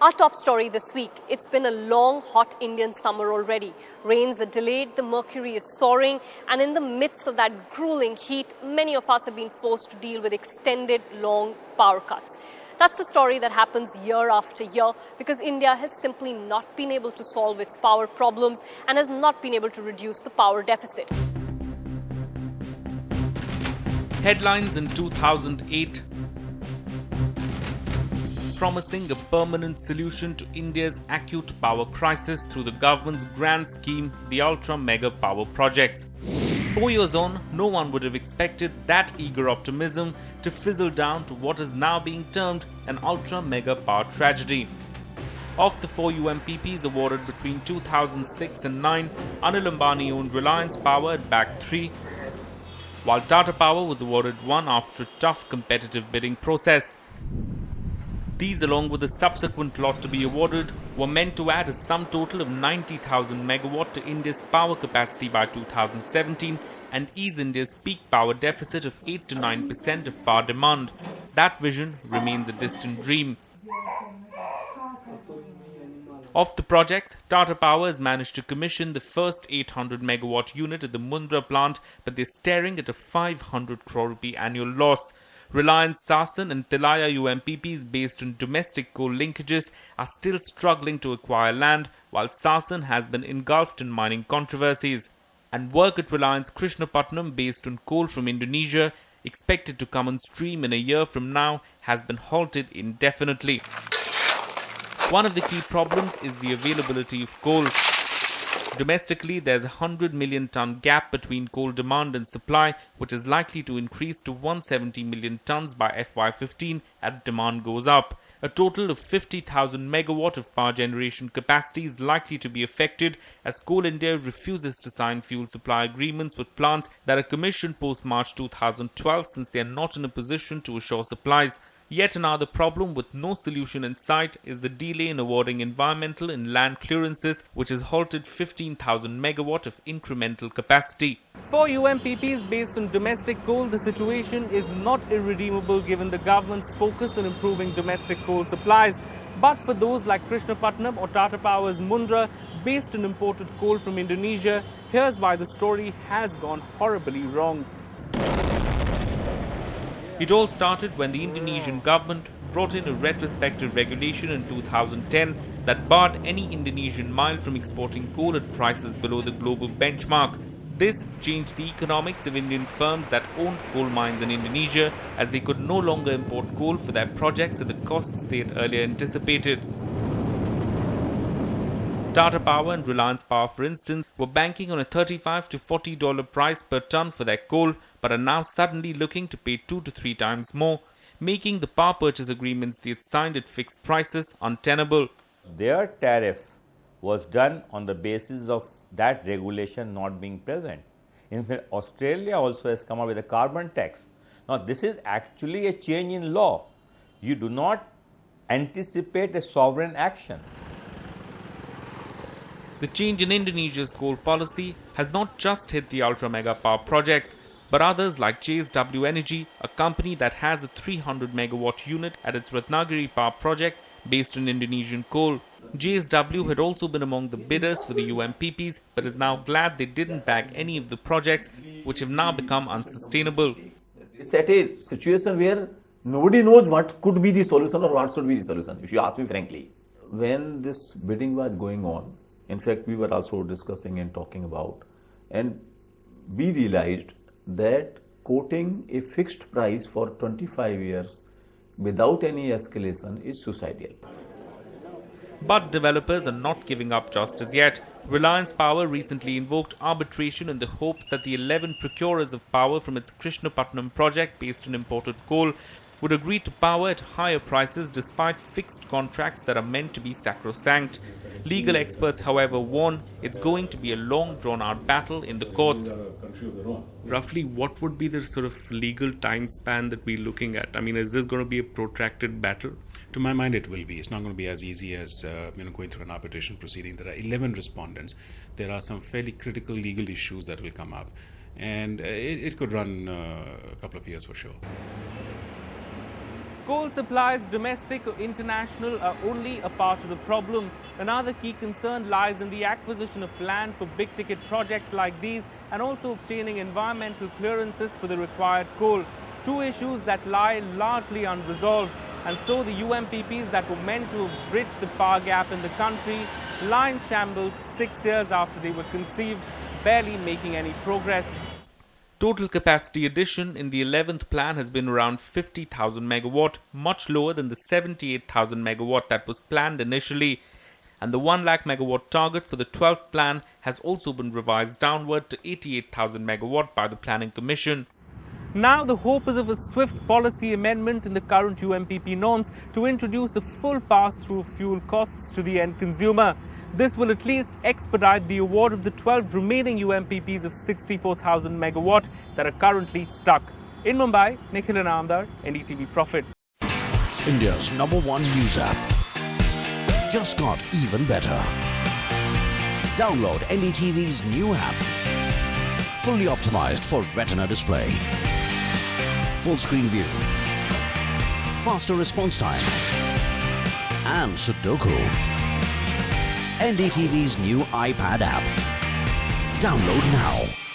Our top story this week, it's been a long, hot Indian summer already. Rains are delayed, the mercury is soaring, and in the midst of that grueling heat, many of us have been forced to deal with extended, long power cuts. That's the story that happens year after year because India has simply not been able to solve its power problems and has not been able to reduce the power deficit. Headlines in 2008 promising a permanent solution to India's acute power crisis through the government's grand scheme, the Ultra Mega Power Projects. 4 years on, no one would have expected that eager optimism to fizzle down to what is now being termed an Ultra Mega Power tragedy. Of the 4 UMPPs awarded between 2006 and 9, Anil Ambani owned Reliance Power at bagged 3, while Tata Power was awarded 1 after a tough competitive bidding process. These, along with the subsequent lot to be awarded, were meant to add a sum total of 90,000 megawatt to India's power capacity by 2017 and ease India's peak power deficit of 8 to 9% of power demand. That vision remains a distant dream. Of the projects, Tata Power has managed to commission the first 800 megawatt unit at the Mundra plant, but they're staring at a 500 crore rupee annual loss. Reliance, Saasan and Tilaya UMPPs based on domestic coal linkages are still struggling to acquire land, while Saasan has been engulfed in mining controversies. And work at Reliance Krishnapatnam based on coal from Indonesia, expected to come on stream in a year from now, has been halted indefinitely. One of the key problems is the availability of coal. Domestically, there's a 100 million ton gap between coal demand and supply, which is likely to increase to 170 million tons by FY15 as demand goes up. A total of 50,000 megawatt of power generation capacity is likely to be affected as Coal India refuses to sign fuel supply agreements with plants that are commissioned post-March 2012 since they are not in a position to assure supplies. Yet another problem with no solution in sight is the delay in awarding environmental and land clearances, which has halted 15,000 megawatt of incremental capacity. For UMPPs based on domestic coal, the situation is not irredeemable given the government's focus on improving domestic coal supplies. But for those like Krishnapatnam or Tata Power's Mundra, based on imported coal from Indonesia, here's why the story has gone horribly wrong. It all started when the Indonesian government brought in a retrospective regulation in 2010 that barred any Indonesian mine from exporting coal at prices below the global benchmark. This changed the economics of Indian firms that owned coal mines in Indonesia, as they could no longer import coal for their projects at the costs they had earlier anticipated. Tata Power and Reliance Power, for instance, were banking on a $35 to $40 price per ton for their coal, but are now suddenly looking to pay 2 to 3 times more, making the power purchase agreements they had signed at fixed prices untenable. Their tariff was done on the basis of that regulation not being present. In fact, Australia also has come up with a carbon tax. Now, this is actually a change in law. You do not anticipate a sovereign action. The change in Indonesia's coal policy has not just hit the ultra mega power projects, but others like JSW Energy, a company that has a 300 megawatt unit at its Ratnagiri power project based on Indonesian coal. JSW had also been among the bidders for the UMPPs, but is now glad they didn't bag any of the projects, which have now become unsustainable. It's at a situation where nobody knows what could be the solution or what should be the solution, if you ask me frankly. When this bidding was going on, in fact, we were also discussing and talking about, and we realized that quoting a fixed price for 25 years without any escalation is suicidal. But developers are not giving up just as yet. Reliance Power recently invoked arbitration in the hopes that the 11 procurers of power from its Krishnapatnam project based on imported coal would agree to power at higher prices despite fixed contracts that are meant to be sacrosanct. Legal experts, however, warn it's going to be a long drawn-out battle in the courts. Roughly, what would be the sort of legal time span that we're looking at? I mean, is this going to be a protracted battle? To my mind, it will be. It's not going to be as easy as going through an arbitration proceeding. There are 11 respondents. There are some fairly critical legal issues that will come up, and it could run a couple of years for sure. Coal supplies, domestic or international, are only a part of the problem. Another key concern lies in the acquisition of land for big-ticket projects like these and also obtaining environmental clearances for the required coal. Two issues that lie largely unresolved. And so the UMPPs that were meant to bridge the power gap in the country lie in shambles 6 years after they were conceived, barely making any progress. Total capacity addition in the 11th plan has been around 50,000 megawatt, much lower than the 78,000 megawatt that was planned initially. And the 1 lakh megawatt target for the 12th plan has also been revised downward to 88,000 megawatt by the Planning Commission. Now the hope is of a swift policy amendment in the current UMPP norms to introduce a full pass-through of fuel costs to the end consumer. This will at least expedite the award of the 12 remaining UMPPs of 64,000 megawatt that are currently stuck. In Mumbai, Nikhil and Inamdar, NDTV Profit. India's #1 news app just got even better. Download NDTV's new app. Fully optimized for retina display. Full screen view. Faster response time. And Sudoku. NDTV's new iPad app. Download now.